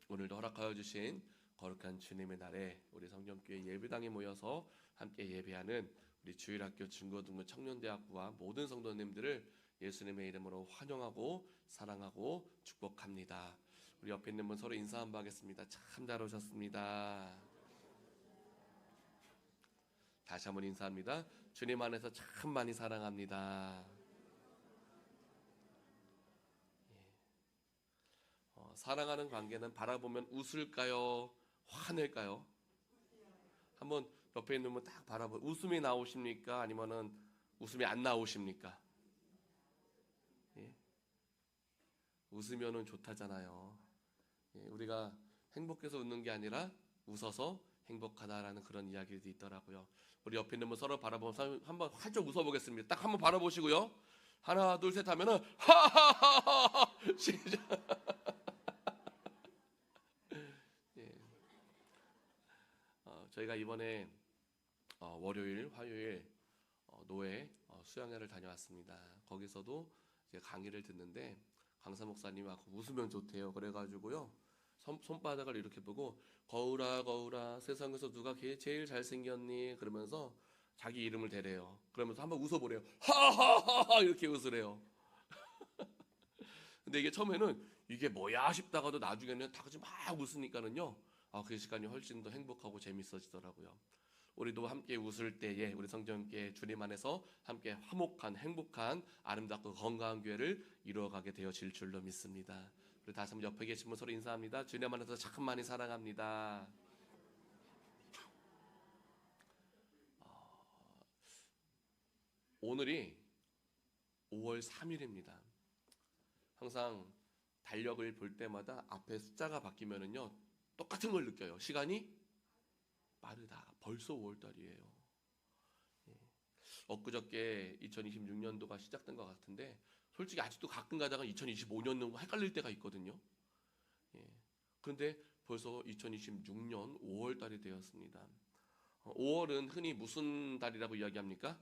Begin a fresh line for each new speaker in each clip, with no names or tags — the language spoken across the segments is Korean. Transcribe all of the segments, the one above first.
오늘도 허락하여 주신 거룩한 주님의 날에 우리 성경교회 예배당에 모여서 함께 예배하는 우리 주일학교 중고등부 청년대학부와 모든 성도님들을 예수님의 이름으로 환영하고 사랑하고 축복합니다. 우리 옆에 있는 분 서로 인사 한번 하겠습니다. 참 잘 오셨습니다. 다시 한번 인사합니다. 주님 안에서 참 많이 사랑합니다. 사랑하는 관계는 바라보면 웃을까요? 화낼까요? 한번 옆에 있는 분 딱 바라보. 웃음이 나오십니까? 아니면은 웃음이 안 나오십니까? 예? 웃으면은 좋다잖아요. 예, 우리가 행복해서 웃는 게 아니라 웃어서 행복하다라는 그런 이야기도 있더라고요. 우리 옆에 있는 분 서로 바라보면서 한번 활짝 웃어보겠습니다. 딱 한번 바라보시고요. 하나, 둘, 셋 하면은 하하하하 시작. 예. 저희가 이번에 월요일, 화요일 노예 수양회를 다녀왔습니다. 거기서도 이제 강의를 듣는데 강사 목사님하고 웃으면 좋대요. 그래가지고요 손바닥을 이렇게 보고 거울아 거울아 세상에서 누가 제일 잘생겼니? 그러면서 자기 이름을 대래요. 그러면서 한번 웃어보래요. 하하하하 이렇게 웃으래요. 근데 이게 처음에는 이게 뭐야 싶다가도 나중에는 다 같이 막 웃으니까는요 그 시간이 훨씬 더 행복하고 재밌어지더라고요. 우리도 함께 웃을 때에 우리 성전교회 주님 안에서 함께 화목한 행복한 아름답고 건강한 교회를 이루어가게 되어질 줄로 믿습니다. 그리고 다시 한번 옆에 계신 분 서로 인사합니다. 주님 안에서 참 많이 사랑합니다. 오늘이 5월 3일입니다. 항상 달력을 볼 때마다 앞에 숫자가 바뀌면은요 똑같은 걸 느껴요. 시간이 빠르다. 벌써 5월 달이에요. 엊그저께 2026년도가 시작된 것 같은데 솔직히 아직도 가끔 가다가 2025년도 헷갈릴 때가 있거든요. 그런데 벌써 2026년 5월 달이 되었습니다. 5월은 흔히 무슨 달이라고 이야기합니까?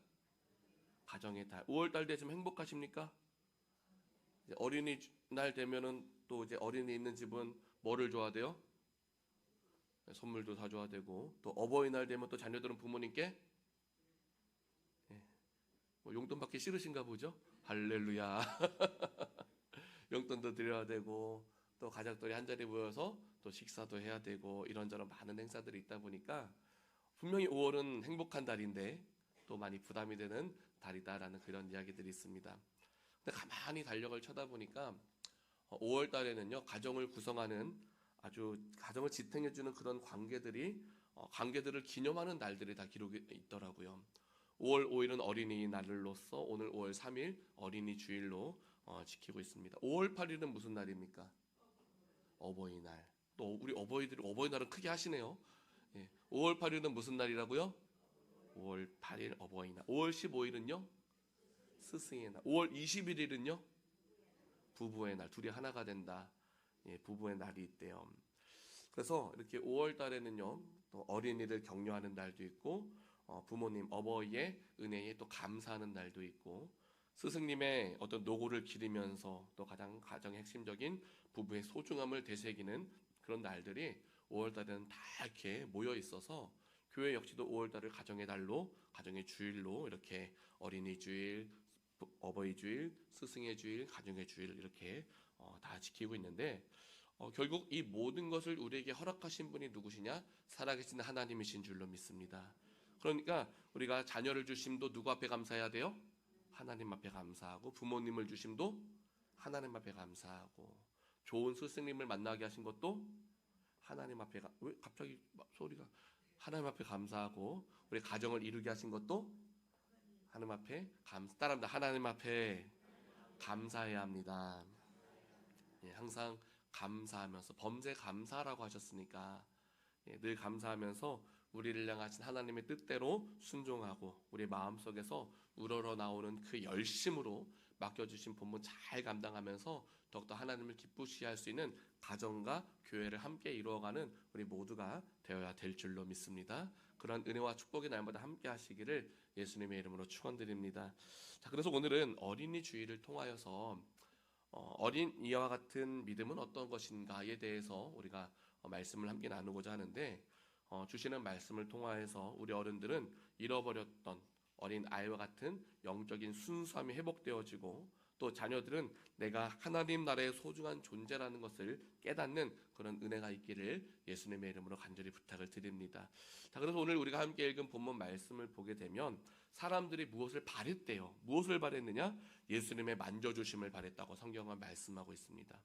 가정의 달. 5월 달 되시면 행복하십니까? 어린이날 되면은 또 이제 어린이 있는 집은 뭐를 줘야 돼요? 선물도 사줘야 되고, 또 어버이날 되면 또 자녀들은 부모님께 용돈 받기 싫으신가 보죠? 할렐루야. 용돈도 드려야 되고, 또 가족들이 한자리 모여서 또 식사도 해야 되고, 이런저런 많은 행사들이 있다 보니까 분명히 5월은 행복한 달인데 또 많이 부담이 되는 달이다라는 그런 이야기들이 있습니다. 근데 가만히 달력을 쳐다보니까 5월 달에는요 가정을 구성하는 아주 가정을 지탱해주는 그런 관계들을 기념하는 날들이 다 기록이 있더라고요. 5월 5일은 어린이날로서 오늘 5월 3일 어린이 주일로 지키고 있습니다. 5월 8일은 무슨 날입니까? 어버이날. 또 우리 어버이들이 어버이날은 크게 하시네요. 5월 8일은 무슨 날이라고요? 5월 8일 어버이날. 5월 15일은요? 스승의 날. 5월 21일은요? 부부의 날. 둘이 하나가 된다. 부부의 날이 있대요. 그래서 이렇게 5월 달에는요 또 어린이를 격려하는 날도 있고 부모님 어버이의 은혜에 또 감사하는 날도 있고 스승님의 어떤 노고를 기리면서 또 가장 가정의 핵심적인 부부의 소중함을 되새기는 그런 날들이 5월 달에는 다 이렇게 모여 있어서 교회 역시도 5월 달을 가정의 달로 가정의 주일로 이렇게 어린이 주일, 어버이 주일, 스승의 주일, 가정의 주일 이렇게 다 지키고 있는데 결국 이 모든 것을 우리에게 허락하신 분이 누구시냐? 살아계신 하나님이신 줄로 믿습니다. 그러니까 우리가 자녀를 주심도 누구 앞에 감사해야 돼요? 하나님 앞에 감사하고 부모님을 주심도 하나님 앞에 감사하고 좋은 스승님을 만나게 하신 것도 하나님 앞에 왜 갑자기 소리가 하나님 앞에 감사하고 우리 가정을 이루게 하신 것도 하나님 앞에 따라합니다. 하나님 앞에 감사해야 합니다. 항상 감사하면서 범죄 감사라고 하셨으니까 늘 감사하면서 우리를 향하신 하나님의 뜻대로 순종하고 우리 마음속에서 우러러 나오는 그 열심으로 맡겨주신 본분 잘 감당하면서 더욱더 하나님을 기쁘시게 할 수 있는 가정과 교회를 함께 이루어가는 우리 모두가 되어야 될 줄로 믿습니다. 그런 은혜와 축복의 날마다 함께 하시기를 예수님의 이름으로 축원드립니다. 자, 그래서 오늘은 어린이 주일을 통하여서 어린 이와 같은 믿음은 어떤 것인가에 대해서 우리가 말씀을 함께 나누고자 하는데, 주시는 말씀을 통하여서 우리 어른들은 잃어버렸던 어린 아이와 같은 영적인 순수함이 회복되어지고, 또 자녀들은 내가 하나님 나라의 소중한 존재라는 것을 깨닫는 그런 은혜가 있기를 예수님의 이름으로 간절히 부탁을 드립니다. 자, 그래서 오늘 우리가 함께 읽은 본문 말씀을 보게 되면 사람들이 무엇을 바랬대요? 무엇을 바랬느냐? 예수님의 만져주심을 바랬다고 성경은 말씀하고 있습니다.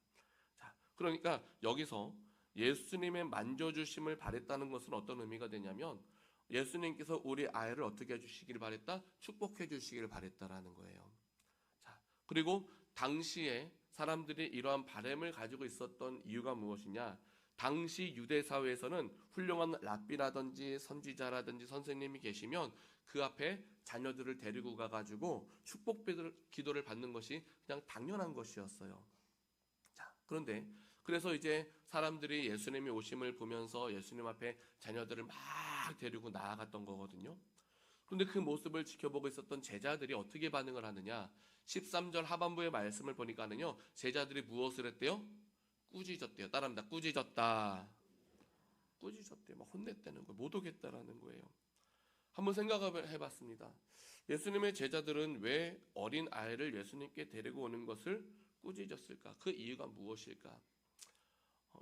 자, 그러니까 여기서 예수님의 만져주심을 바랬다는 것은 어떤 의미가 되냐면, 예수님께서 우리 아이를 어떻게 해주시기를 바랬다? 축복해 주시기를 바랬다라는 거예요. 자, 그리고 당시에 사람들이 이러한 바램을 가지고 있었던 이유가 무엇이냐? 당시 유대 사회에서는 훌륭한 랍비라든지 선지자라든지 선생님이 계시면 그 앞에 자녀들을 데리고 가가지고 축복 기도를 받는 것이 그냥 당연한 것이었어요. 자, 그런데 그래서 이제 사람들이 예수님이 오심을 보면서 예수님 앞에 자녀들을 막 데리고 나아갔던 거거든요. 그런데 그 모습을 지켜보고 있었던 제자들이 어떻게 반응을 하느냐? 13절 하반부의 말씀을 보니까는요, 제자들이 무엇을 했대요? 꾸짖었대요. 따라합니다. 꾸짖었다. 꾸짖었대요. 막 혼냈다는 거예요. 못 오겠다라는 거예요. 한번 생각을 해봤습니다. 예수님의 제자들은 왜 어린 아이를 예수님께 데리고 오는 것을 꾸짖었을까? 그 이유가 무엇일까?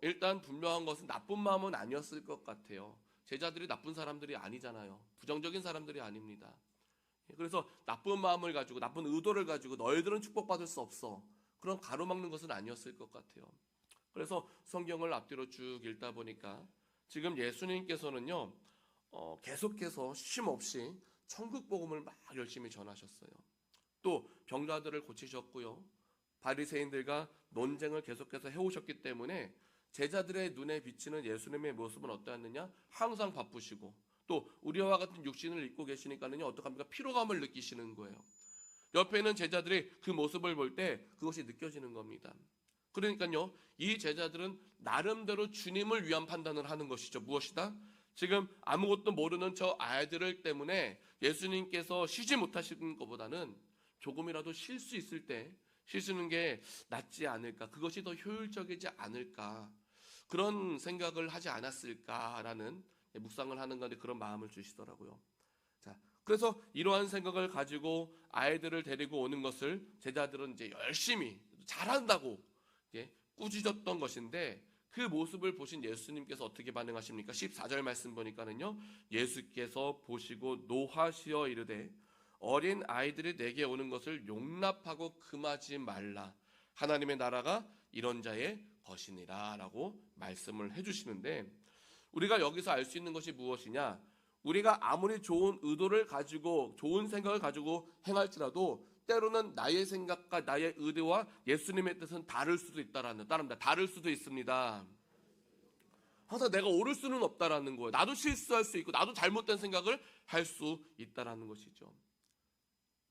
일단 분명한 것은 나쁜 마음은 아니었을 것 같아요. 제자들이 나쁜 사람들이 아니잖아요. 부정적인 사람들이 아닙니다. 그래서 나쁜 마음을 가지고, 나쁜 의도를 가지고 너희들은 축복받을 수 없어, 그런 가로막는 것은 아니었을 것 같아요. 그래서 성경을 앞뒤로 쭉 읽다 보니까 지금 예수님께서는요, 계속해서 쉼 없이 천국 복음을 막 열심히 전하셨어요. 또 병자들을 고치셨고요, 바리새인들과 논쟁을 계속해서 해오셨기 때문에 제자들의 눈에 비치는 예수님의 모습은 어떠했느냐? 항상 바쁘시고, 또 우리와 같은 육신을 입고 계시니까는요, 어떡합니까? 피로감을 느끼시는 거예요. 옆에 있는 제자들이 그 모습을 볼 때 그것이 느껴지는 겁니다. 그러니까요, 이 제자들은 나름대로 주님을 위한 판단을 하는 것이죠. 무엇이다? 지금 아무것도 모르는 저 아이들 때문에 예수님께서 쉬지 못하시는 것보다는 조금이라도 쉴 수 있을 때 쉬시는 게 낫지 않을까, 그것이 더 효율적이지 않을까, 그런 생각을 하지 않았을까라는 묵상을 하는 가운데 그런 마음을 주시더라고요. 자, 그래서 이러한 생각을 가지고 아이들을 데리고 오는 것을 제자들은 이제 열심히 잘한다고 꾸짖었던 것인데, 그 모습을 보신 예수님께서 어떻게 반응하십니까? 14절 말씀 보니까는요, 예수께서 보시고 노하시어 이르되 어린 아이들이 내게 오는 것을 용납하고 금하지 말라. 하나님의 나라가 이런 자의 것이니라 라고 말씀을 해주시는데, 우리가 여기서 알 수 있는 것이 무엇이냐? 우리가 아무리 좋은 의도를 가지고 좋은 생각을 가지고 행할지라도 때로는 나의 생각과 나의 의도와 예수님의 뜻은 다를 수도 있다라는, 따릅니다. 다를 수도 있습니다. 항상 내가 옳을 수는 없다라는 거예요. 나도 실수할 수 있고 나도 잘못된 생각을 할 수 있다라는 것이죠.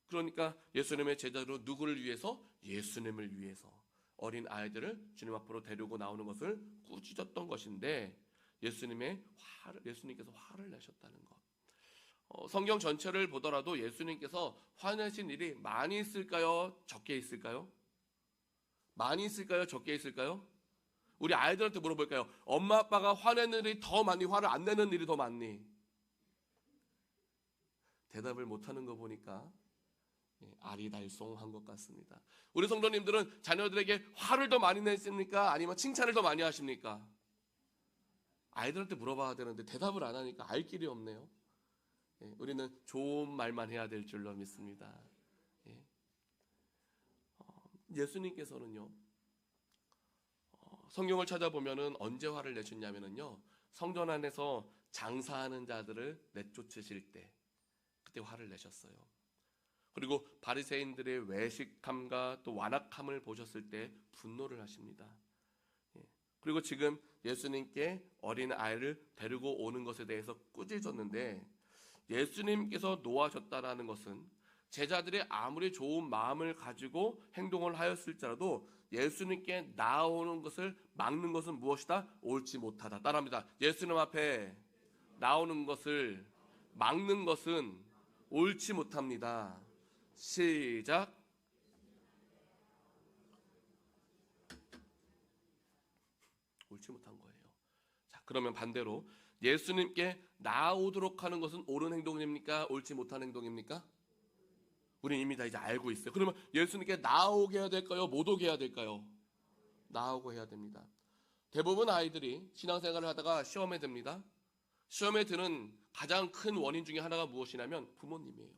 그러니까 예수님의 제자로 누구를 위해서? 예수님을 위해서 어린 아이들을 주님 앞으로 데리고 나오는 것을 꾸짖었던 것인데, 예수님께서 화를 내셨다는 것. 성경 전체를 보더라도 예수님께서 화내신 일이 많이 있을까요? 적게 있을까요? 많이 있을까요? 적게 있을까요? 우리 아이들한테 물어볼까요? 엄마 아빠가 화내는 일이 더 많니? 화를 안 내는 일이 더 많니? 대답을 못하는 거 보니까 아리달송한 것 같습니다. 우리 성도님들은 자녀들에게 화를 더 많이 냈습니까? 아니면 칭찬을 더 많이 하십니까? 아이들한테 물어봐야 되는데 대답을 안 하니까 알 길이 없네요. 우리는 좋은 말만 해야 될 줄로 믿습니다. 예수님께서는요, 성경을 찾아보면은 언제 화를 내셨냐면요, 성전 안에서 장사하는 자들을 내쫓으실 때, 그때 화를 내셨어요. 그리고 바리새인들의 외식함과 또 완악함을 보셨을 때 분노를 하십니다. 그리고 지금 예수님께 어린 아이를 데리고 오는 것에 대해서 꾸짖었는데, 예수님께서 노하셨다라는 것은 제자들이 아무리 좋은 마음을 가지고 행동을 하였을지라도 예수님께 나오는 것을 막는 것은 무엇이다? 옳지 못하다. 따라합니다. 예수님 앞에 나오는 것을 막는 것은 옳지 못합니다. 시작. 옳지 못한 거예요. 자, 그러면 반대로 예수님께 나아오도록 하는 것은 옳은 행동입니까? 옳지 못한 행동입니까? 우리는 이미 다 이제 알고 있어요. 그러면 예수님께 나아오게 해야 될까요? 못 오게 해야 될까요? 나아오고 해야 됩니다. 대부분 아이들이 신앙생활을 하다가 시험에 듭니다. 시험에 드는 가장 큰 원인 중에 하나가 무엇이냐면 부모님이에요.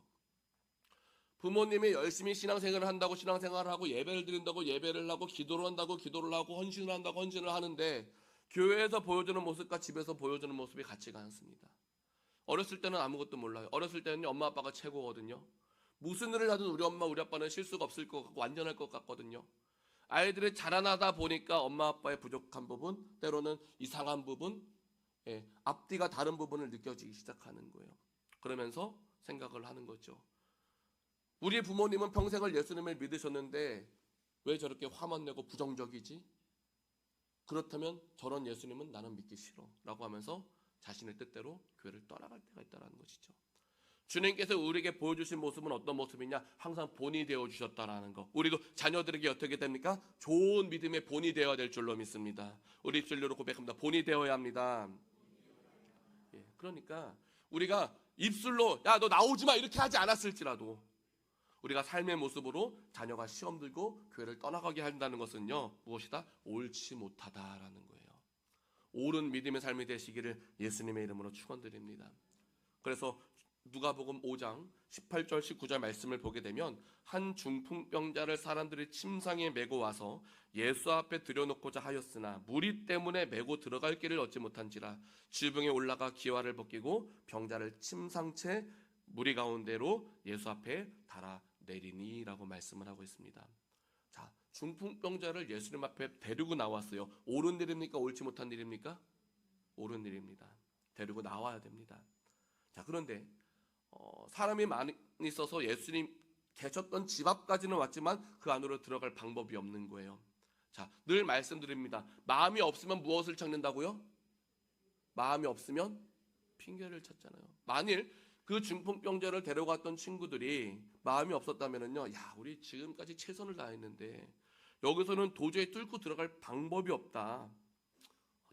부모님이 열심히 신앙생활을 한다고 신앙생활을 하고 예배를 드린다고 예배를 하고 기도를 한다고 기도를 하고 헌신을 한다고 헌신을 하는데 교회에서 보여주는 모습과 집에서 보여주는 모습이 같지가 않습니다. 어렸을 때는 아무것도 몰라요. 어렸을 때는 엄마 아빠가 최고거든요. 무슨 일을 하든 우리 엄마 우리 아빠는 실수가 없을 것 같고 완전할 것 같거든요. 아이들이 자라나다 보니까 엄마 아빠의 부족한 부분, 때로는 이상한 부분, 앞뒤가 다른 부분을 느껴지기 시작하는 거예요. 그러면서 생각을 하는 거죠. 우리 부모님은 평생을 예수님을 믿으셨는데 왜 저렇게 화만 내고 부정적이지? 그렇다면 저런 예수님은 나는 믿기 싫어 라고 하면서 자신의 뜻대로 교회를 떠나갈 때가 있다는 것이죠. 주님께서 우리에게 보여주신 모습은 어떤 모습이냐? 항상 본이 되어주셨다라는 거. 우리도 자녀들에게 어떻게 됩니까? 좋은 믿음의 본이 되어야 될 줄로 믿습니다. 우리 입술로 고백합니다. 본이 되어야 합니다. 그러니까 우리가 입술로 야 너 나오지 마 이렇게 하지 않았을지라도 우리가 삶의 모습으로 자녀가 시험 들고 교회를 떠나가게 한다는 것은요 무엇이다? 옳지 못하다라는 거예요. 옳은 믿음의 삶이 되시기를 예수님의 이름으로 축원드립니다. 그래서 누가복음 5장 18절 19절 말씀을 보게 되면 한 중풍병자를 사람들이 침상에 메고 와서 예수 앞에 들여놓고자 하였으나 무리 때문에 메고 들어갈 길을 얻지 못한지라 지붕에 올라가 기와를 벗기고 병자를 침상채 무리 가운데로 예수 앞에 달아내리니 라고 말씀을 하고 있습니다. 자, 중풍병자를 예수님 앞에 데리고 나왔어요. 옳은 일입니까? 옳지 못한 일입니까? 옳은 일입니다. 데리고 나와야 됩니다. 자, 그런데 사람이 많이 있어서 예수님 계셨던 집 앞까지는 왔지만 그 안으로 들어갈 방법이 없는 거예요. 자, 늘 말씀드립니다. 마음이 없으면 무엇을 찾는다고요? 마음이 없으면 핑계를 찾잖아요. 만일 그 중풍병자를 데려갔던 친구들이 마음이 없었다면요, 야, 우리 지금까지 최선을 다했는데 여기서는 도저히 뚫고 들어갈 방법이 없다.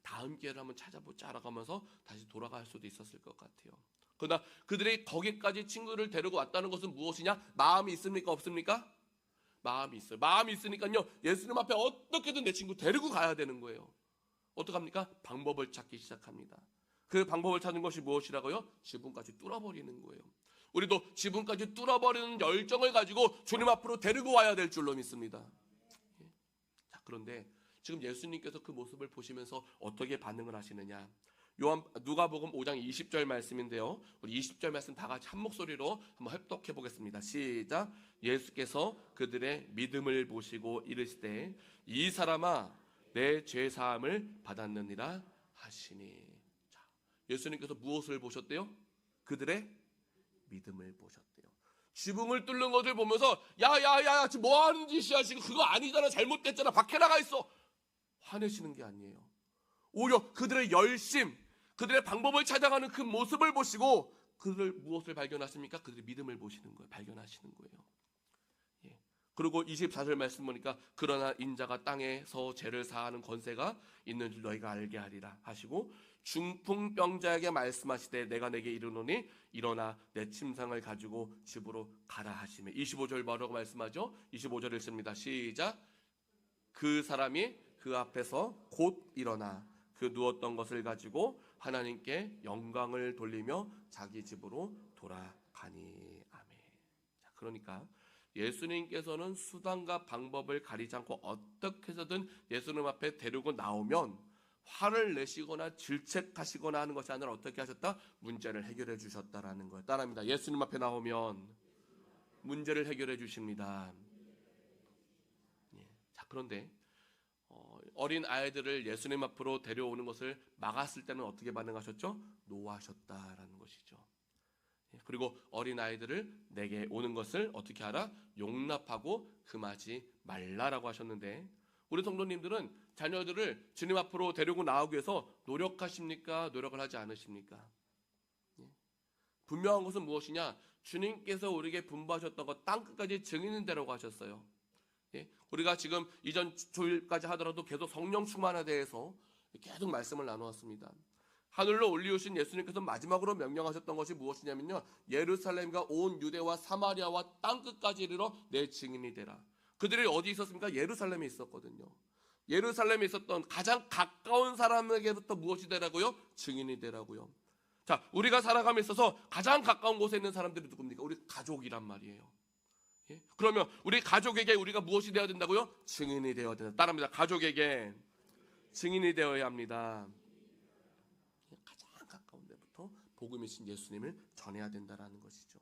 다음 기회를 한번 찾아보자 라고 하면서 다시 돌아갈 수도 있었을 것 같아요. 그러나 그들이 거기까지 친구를 데리고 왔다는 것은 무엇이냐? 마음이 있습니까? 없습니까? 마음이 있어요. 마음이 있으니까요, 예수님 앞에 어떻게든 내 친구 데리고 가야 되는 거예요. 어떡합니까? 방법을 찾기 시작합니다. 그 방법을 찾는 것이 무엇이라고요? 지붕까지 뚫어버리는 거예요. 우리도 지붕까지 뚫어버리는 열정을 가지고 주님 앞으로 데리고 와야 될 줄로 믿습니다. 자, 그런데 지금 예수님께서 그 모습을 보시면서 어떻게 반응을 하시느냐? 누가복음 5장 20절 말씀인데요. 우리 20절 말씀 다 같이 한 목소리로 한번 합독해 보겠습니다. 시작. 예수께서 그들의 믿음을 보시고 이르시되 이 사람아 내 죄 사함을 받았느니라 하시니. 자, 예수님께서 무엇을 보셨대요? 그들의 믿음을 보셨대요. 지붕을 뚫는 것을 보면서 야야야 지금 뭐 하는 짓이야, 지금 그거 아니잖아, 잘못됐잖아, 밖에 나가 있어, 화내시는 게 아니에요. 오히려 그들의 열심, 그들의 방법을 찾아가는 그 모습을 보시고 그들 무엇을 발견하십니까? 그들의 믿음을 보시는 거예요. 발견하시는 거예요. 그리고 24절 말씀 보니까 그러나 인자가 땅에서 죄를 사하는 권세가 있는 줄 너희가 알게 하리라 하시고 중풍병자에게 말씀하시되 내가 내게 이르노니 일어나 내 침상을 가지고 집으로 가라 하시며 25절 뭐라고 말씀하죠? 25절 읽습니다. 시작. 그 사람이 그 앞에서 곧 일어나 그 누웠던 것을 가지고 하나님께 영광을 돌리며 자기 집으로 돌아가니. 아멘. 자, 그러니까 예수님께서는 수단과 방법을 가리지 않고 어떻게 해서든 예수님 앞에 데리고 나오면 화를 내시거나 질책하시거나 하는 것이 아니라 어떻게 하셨다? 문제를 해결해 주셨다라는 거예요. 따라합니다. 예수님 앞에 나오면 문제를 해결해 주십니다. 자, 그런데 어린 아이들을 예수님 앞으로 데려오는 것을 막았을 때는 어떻게 반응하셨죠? 노하셨다라는 것이죠. 그리고 어린 아이들을 내게 오는 것을 어떻게 하라? 용납하고 금하지 말라라고 하셨는데, 우리 성도님들은 자녀들을 주님 앞으로 데리고 나오기 위해서 노력하십니까? 노력을 하지 않으십니까? 분명한 것은 무엇이냐? 주님께서 우리에게 분부하셨던 것 땅끝까지 증인은 되라고 하셨어요. 우리가 지금 이전 조일까지 하더라도 계속 성령 충만에 대해서 계속 말씀을 나누었습니다. 하늘로 올리우신 예수님께서 마지막으로 명령하셨던 것이 무엇이냐면요, 예루살렘과 온 유대와 사마리아와 땅끝까지 이르러 내 증인이 되라. 그들이 어디 있었습니까? 예루살렘에 있었거든요. 예루살렘에 있었던 가장 가까운 사람에게부터 무엇이 되라고요? 증인이 되라고요. 자, 우리가 살아감에 있어서 가장 가까운 곳에 있는 사람들이 누굽니까? 우리 가족이란 말이에요. 예? 그러면 우리 가족에게 우리가 무엇이 되어야 된다고요? 증인이 되어야 된다. 따라합니다. 가족에게 증인이 되어야 합니다. 가장 가까운 데부터 복음이신 예수님을 전해야 된다라는 것이죠.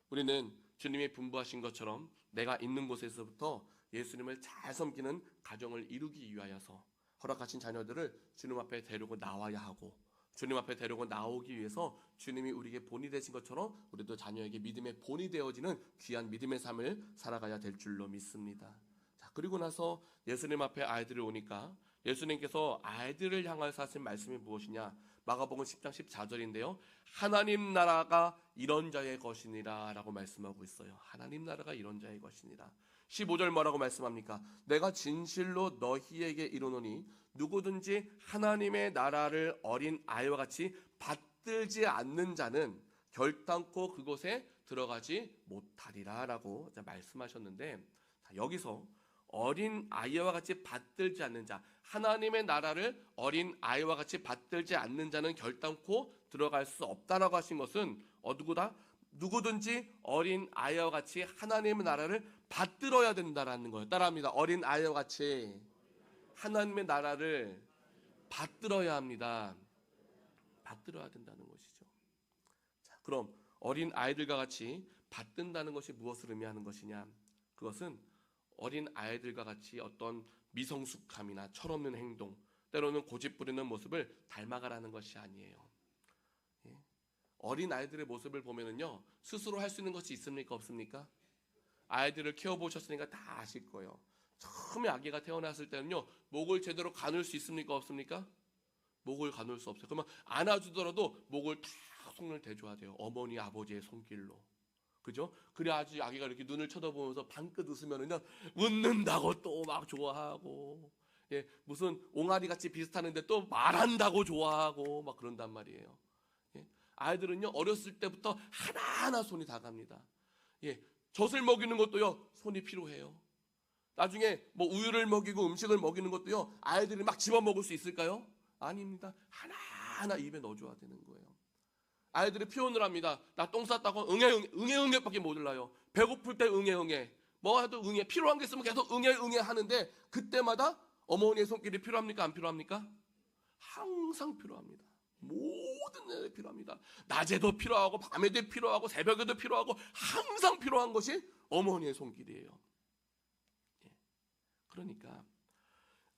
우리는 주님이 분부하신 것처럼 내가 있는 곳에서부터 예수님을 잘 섬기는 가정을 이루기 위하여서 허락하신 자녀들을 주님 앞에 데리고 나와야 하고, 주님 앞에 데리고 나오기 위해서 주님이 우리에게 본이 되신 것처럼 우리도 자녀에게 믿음의 본이 되어지는 귀한 믿음의 삶을 살아가야 될 줄로 믿습니다. 자, 그리고 나서 예수님 앞에 아이들이 오니까 예수님께서 아이들을 향하여 하신 말씀이 무엇이냐? 마가복음 10장 14절인데요. 하나님 나라가 이런 자의 것이니라 라고 말씀하고 있어요. 하나님 나라가 이런 자의 것이니라. 15절 뭐라고 말씀합니까? 내가 진실로 너희에게 이르노니 누구든지 하나님의 나라를 어린 아이와 같이 받들지 않는 자는 결단코 그곳에 들어가지 못하리라 라고 말씀하셨는데, 여기서 어린 아이와 같이 받들지 않는 자, 하나님의 나라를 어린 아이와 같이 받들지 않는 자는 결단코 들어갈 수 없다라고 하신 것은 누구다? 누구든지 어린 아이와 같이 하나님의 나라를 받들어야 된다라는 거예요. 따라합니다. 어린 아이와 같이 하나님의 나라를 받들어야 합니다. 받들어야 된다는 것이죠. 자, 그럼 어린 아이들과 같이 받든다는 것이 무엇을 의미하는 것이냐? 그것은 어린 아이들과 같이 어떤 미성숙함이나 철없는 행동, 때로는 고집 부리는 모습을 닮아가라는 것이 아니에요. 예? 어린 아이들의 모습을 보면은요, 스스로 할 수 있는 것이 있습니까? 없습니까? 아이들을 키워보셨으니까 다 아실 거예요. 처음에 아기가 태어났을 때는요, 목을 제대로 가눌 수 있습니까? 없습니까? 목을 가눌 수 없어요. 그러면 안아주더라도 목을 다 손을 대줘야 돼요. 어머니, 아버지의 손길로. 그죠? 그래야지 아기가 이렇게 눈을 쳐다보면서 방긋 웃으면은요, 웃는다고 또 막 좋아하고, 예, 무슨 옹알이 같이 비슷하는데 또 말한다고 좋아하고 막 그런단 말이에요. 예, 아이들은요, 어렸을 때부터 하나하나 손이 다 갑니다. 예, 젖을 먹이는 것도요, 손이 필요해요. 나중에 뭐 우유를 먹이고 음식을 먹이는 것도요, 아이들이 막 집어 먹을 수 있을까요? 아닙니다. 하나하나 입에 넣어줘야 되는 거예요. 아이들이 표현을 합니다. 나 똥 쌌다고 응애 밖에 못 올라요. 배고플 때 응애. 뭐 해도 응애. 필요한 게 있으면 계속 응애 하는데, 그때마다 어머니의 손길이 필요합니까? 안 필요합니까? 항상 필요합니다. 모든 데 필요합니다. 낮에도 필요하고 밤에도 필요하고 새벽에도 필요하고 항상 필요한 것이 어머니의 손길이에요. 그러니까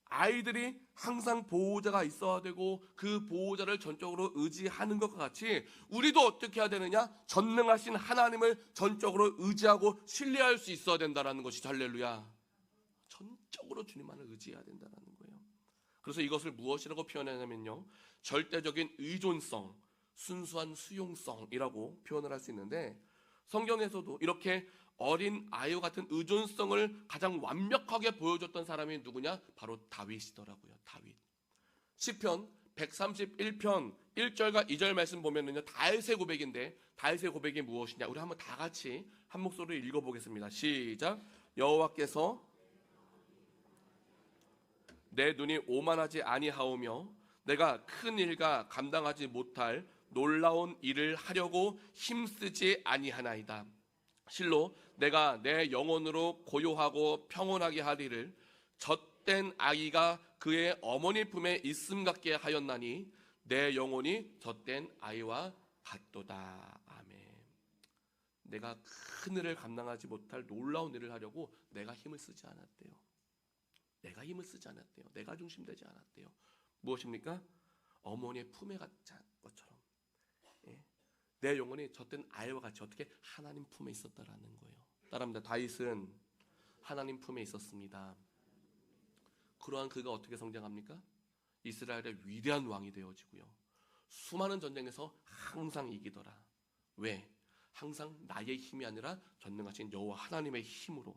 아이들이 항상 보호자가 있어야 되고 그 보호자를 전적으로 의지하는 것과 같이 우리도 어떻게 해야 되느냐? 전능하신 하나님을 전적으로 의지하고 신뢰할 수 있어야 된다는 것이 할렐루야. 전적으로 주님만을 의지해야 된다는 거예요. 그래서 이것을 무엇이라고 표현하냐면요, 절대적인 의존성, 순수한 수용성이라고 표현을 할 수 있는데, 성경에서도 이렇게 어린 아이와 같은 의존성을 가장 완벽하게 보여줬던 사람이 누구냐? 바로 다윗이더라고요. 다윗. 시편 131편 1절과 2절 말씀 보면은요, 다윗의 고백인데, 다윗의 고백이 무엇이냐? 우리 한번 다 같이 한 목소리로 읽어보겠습니다. 시작. 여호와께서 내 눈이 오만하지 아니하오며 내가 큰 일과 감당하지 못할 놀라운 일을 하려고 힘쓰지 아니하나이다. 실로 내가 내 영혼으로 고요하고 평온하게 하리를 젖된 아이가 그의 어머니 품에 있음 같게 하였나니 내 영혼이 젖된 아이와 같도다. 아멘. 내가 큰 일을 감당하지 못할 놀라운 일을 하려고 내가 힘을 쓰지 않았대요. 내가 힘을 쓰지 않았대요. 내가 중심되지 않았대요. 무엇입니까? 어머니의 품에 갇힌 것처럼, 예, 내 영혼이 젖된 아이와 같이 어떻게 하나님 품에 있었다라는 거예요. 따라합니다. 다윗은 하나님 품에 있었습니다. 그러한 그가 어떻게 성장합니까? 이스라엘의 위대한 왕이 되어지고요, 수많은 전쟁에서 항상 이기더라. 왜? 항상 나의 힘이 아니라 전능하신 여호와 하나님의 힘으로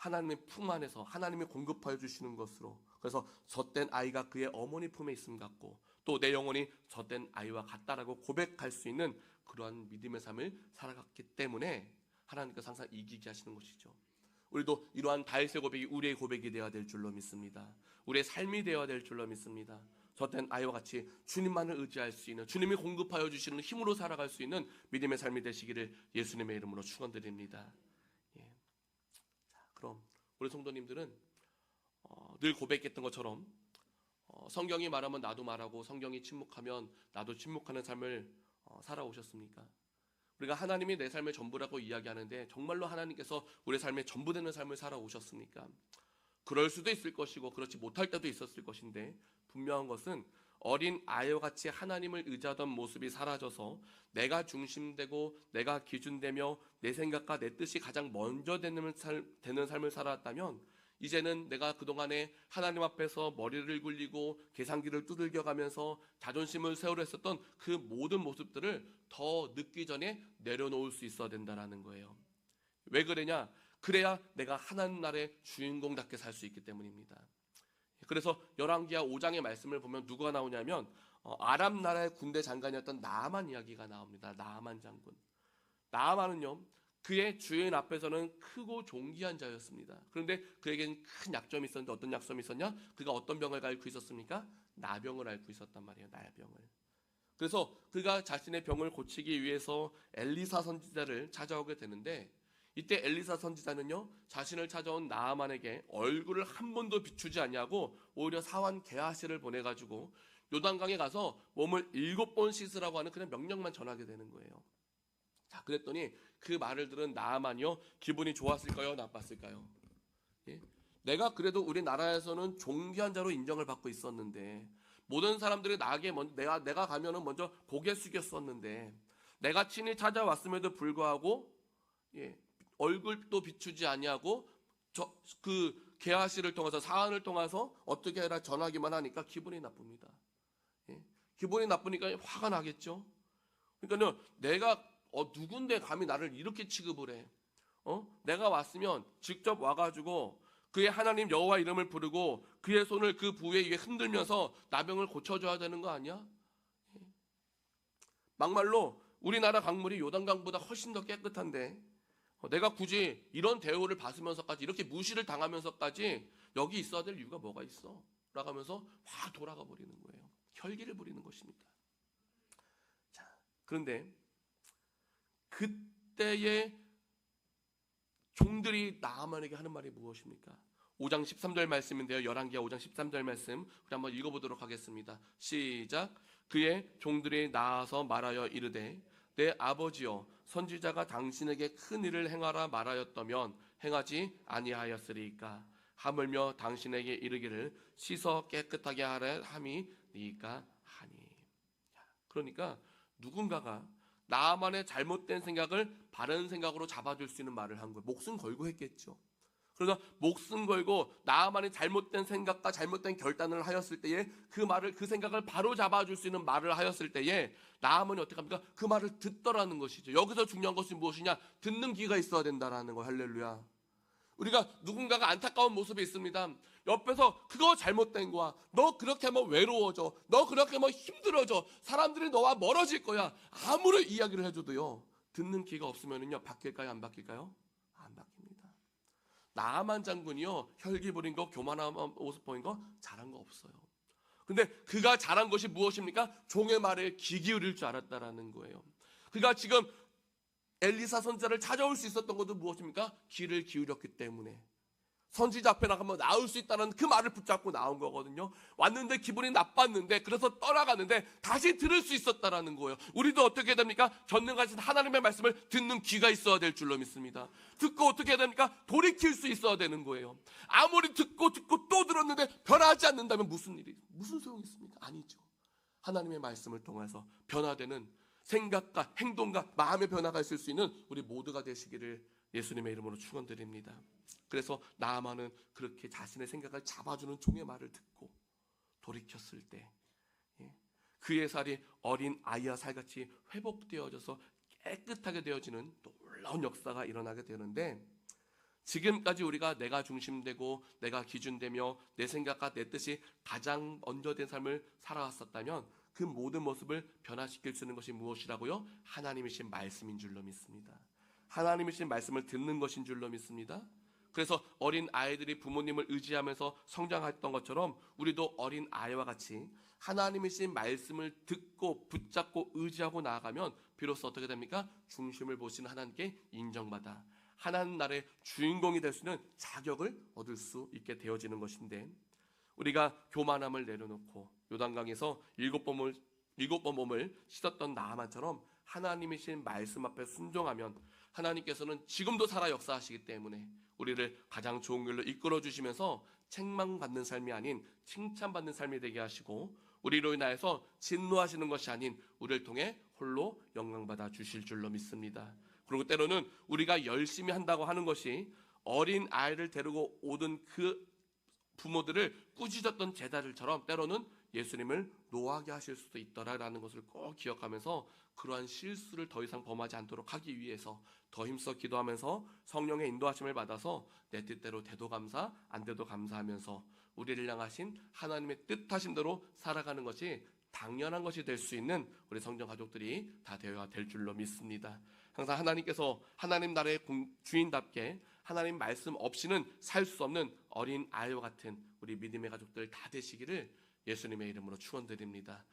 하나님의 품 안에서 하나님이 공급하여 주시는 것으로, 그래서 젖된 아이가 그의 어머니 품에 있음 같고 또 내 영혼이 젖된 아이와 같다라고 고백할 수 있는 그러한 믿음의 삶을 살아갔기 때문에 하나님께서 항상 이기게 하시는 것이죠. 우리도 이러한 다윗의 고백이 우리의 고백이 되어야 될 줄로 믿습니다. 우리의 삶이 되어야 될 줄로 믿습니다. 젖된 아이와 같이 주님만을 의지할 수 있는, 주님이 공급하여 주시는 힘으로 살아갈 수 있는 믿음의 삶이 되시기를 예수님의 이름으로 축원드립니다. 예. 그럼 우리 성도님들은 늘 고백했던 것처럼 성경이 말하면 나도 말하고 성경이 침묵하면 나도 침묵하는 삶을 살아오셨습니까? 우리가 하나님이 내 삶의 전부라고 이야기하는데 정말로 하나님께서 우리 삶의 전부 되는 삶을 살아오셨습니까? 그럴 수도 있을 것이고 그렇지 못할 때도 있었을 것인데, 분명한 것은 어린 아이와 같이 하나님을 의지하던 모습이 사라져서 내가 중심되고 내가 기준되며 내 생각과 내 뜻이 가장 먼저 되는 삶을 살아왔다면, 이제는 내가 그동안에 하나님 앞에서 머리를 굴리고 계산기를 두들겨가면서 자존심을 세우려 했었던 그 모든 모습들을 더 늦기 전에 내려놓을 수 있어야 된다는 거예요. 왜 그러냐? 그래야 내가 하나님 나라의 주인공답게 살 수 있기 때문입니다. 그래서 열왕기하 5장의 말씀을 보면 누가 나오냐면 아람 나라의 군대 장관이었던 나아만 이야기가 나옵니다. 나아만 장군. 나아만은요, 그의 주인 앞에서는 크고 존귀한 자였습니다. 그런데 그에게는 큰 약점이 있었는데, 어떤 약점이 있었냐? 그가 어떤 병을 앓고 있었습니까? 나병을 앓고 있었단 말이에요. 나병을. 그래서 그가 자신의 병을 고치기 위해서 엘리사 선지자를 찾아오게 되는데, 이때 엘리사 선지자는요, 자신을 찾아온 나아만에게 얼굴을 한 번도 비추지 않냐고 오히려 사환 게하시를 보내가지고 요단강에 가서 몸을 7번 씻으라고 하는 그냥 명령만 전하게 되는 거예요. 자, 그랬더니 그 말을 들은 나아만이요, 기분이 좋았을까요? 나빴을까요? 예? 내가 그래도 우리나라에서는 존귀한 자로 인정을 받고 있었는데, 모든 사람들이 내가 가면은 먼저 고개 숙였었는데, 내가 친히 찾아왔음에도 불구하고 얼굴도 비추지 아니하고 그 게하시를 통해서, 사안을 통해서 어떻게 해라 전하기만 하니까 기분이 나쁩니다. 기분이 나쁘니까 화가 나겠죠. 그러니까요, 내가 누군데 감히 나를 이렇게 취급을 해? 내가 왔으면 직접 와가지고 그의 하나님 여호와 이름을 부르고 그의 손을 그 부에 위에 흔들면서 나병을 고쳐줘야 되는 거 아니야? 막말로 우리나라 강물이 요단강보다 훨씬 더 깨끗한데 내가 굳이 이런 대우를 받으면서까지, 이렇게 무시를 당하면서까지 여기 있어야 될 이유가 뭐가 있어? 라고 하면서 확 돌아가 버리는 거예요. 혈기를 부리는 것입니다. 자, 그런데 그때의 종들이 나아만에게 하는 말이 무엇입니까? 5장 13절 말씀인데요. 열왕기하 5장 13절 말씀 우리 한번 읽어보도록 하겠습니다. 시작. 그의 종들이 나아서 말하여 이르되 내 아버지여, 선지자가 당신에게 큰 일을 행하라 말하였다면 행하지 아니하였으리까? 하물며 당신에게 이르기를 씻어 깨끗하게 하라 함이니까 하니. 그러니까 누군가가 나만의 잘못된 생각을 바른 생각으로 잡아줄 수 있는 말을 한 거예요. 목숨 걸고 했겠죠. 그래서 목숨 걸고 나만의 잘못된 생각과 잘못된 결단을 하였을 때에 그 생각을 바로 잡아줄 수 있는 말을 하였을 때에 나아만이 어떻게 합니까? 그 말을 듣더라는 것이죠. 여기서 중요한 것이 무엇이냐? 듣는 귀가 있어야 된다라는 거. 할렐루야. 우리가 누군가가 안타까운 모습이 있습니다. 옆에서 그거 잘못된 거야. 너 그렇게 하면 외로워져. 너 그렇게 하면 힘들어져. 사람들이 너와 멀어질 거야. 아무리 이야기를 해줘도요, 듣는 귀가 없으면요, 바뀔까요? 안 바뀔까요? 안 바뀝니다. 나아만 장군이요, 혈기 부린 거, 교만한 모습 보인 거 잘한 거 없어요. 근데 그가 잘한 것이 무엇입니까? 종의 말에 귀 기울일 줄 알았다라는 거예요. 그가 지금 엘리사 선지자를 찾아올 수 있었던 것도 무엇입니까? 귀를 기울였기 때문에. 선지자 앞에 나가면 나올 수 있다는 그 말을 붙잡고 나온 거거든요. 왔는데 기분이 나빴는데, 그래서 떠나가는데 다시 들을 수 있었다라는 거예요. 우리도 어떻게 됩니까? 전능하신 하나님의 말씀을 듣는 귀가 있어야 될 줄로 믿습니다. 듣고 어떻게 해야 됩니까? 돌이킬 수 있어야 되는 거예요. 아무리 듣고 또 들었는데 변하지 않는다면 무슨 소용이 있습니까? 아니죠. 하나님의 말씀을 통해서 변화되는 생각과 행동과 마음의 변화가 있을 수 있는 우리 모두가 되시기를 예수님의 이름으로 축원드립니다. 그래서 나아만은 그렇게 자신의 생각을 잡아주는 종의 말을 듣고 돌이켰을 때 그의 살이 어린 아이와 살같이 회복되어져서 깨끗하게 되어지는 놀라운 역사가 일어나게 되는데, 지금까지 우리가 내가 중심되고 내가 기준되며 내 생각과 내 뜻이 가장 먼저 된 삶을 살아왔었다면 그 모든 모습을 변화시킬 수 있는 것이 무엇이라고요? 하나님이신 말씀인 줄로 믿습니다. 하나님이신 말씀을 듣는 것인 줄로 믿습니다. 그래서 어린 아이들이 부모님을 의지하면서 성장했던 것처럼 우리도 어린 아이와 같이 하나님이신 말씀을 듣고 붙잡고 의지하고 나아가면 비로소 어떻게 됩니까? 중심을 보시는 하나님께 인정받아 하나님 나라의 주인공이 될 수 있는 자격을 얻을 수 있게 되어지는 것인데, 우리가 교만함을 내려놓고 요단강에서 7번 몸을 씻었던 나아만처럼 하나님이신 말씀 앞에 순종하면 하나님께서는 지금도 살아 역사하시기 때문에 우리를 가장 좋은 길로 이끌어 주시면서 책망받는 삶이 아닌 칭찬받는 삶이 되게 하시고, 우리로 인하여서 진노하시는 것이 아닌 우리를 통해 홀로 영광받아 주실 줄로 믿습니다. 그리고 때로는 우리가 열심히 한다고 하는 것이 어린 아이를 데리고 오던 그 부모들을 꾸짖었던 제자들처럼 때로는 예수님을 노하게 하실 수도 있더라라는 것을 꼭 기억하면서 그러한 실수를 더 이상 범하지 않도록 하기 위해서 더 힘써 기도하면서 성령의 인도하심을 받아서 내 뜻대로 돼도 감사 안 돼도 감사하면서 우리를 향하신 하나님의 뜻하심대로 살아가는 것이 당연한 것이 될 수 있는 우리 성전 가족들이 다 되어야 될 줄로 믿습니다. 항상 하나님께서 하나님 나라의 주인답게 하나님 말씀 없이는 살 수 없는 어린 아이와 같은 우리 믿음의 가족들 다 되시기를 예수님의 이름으로 축원드립니다.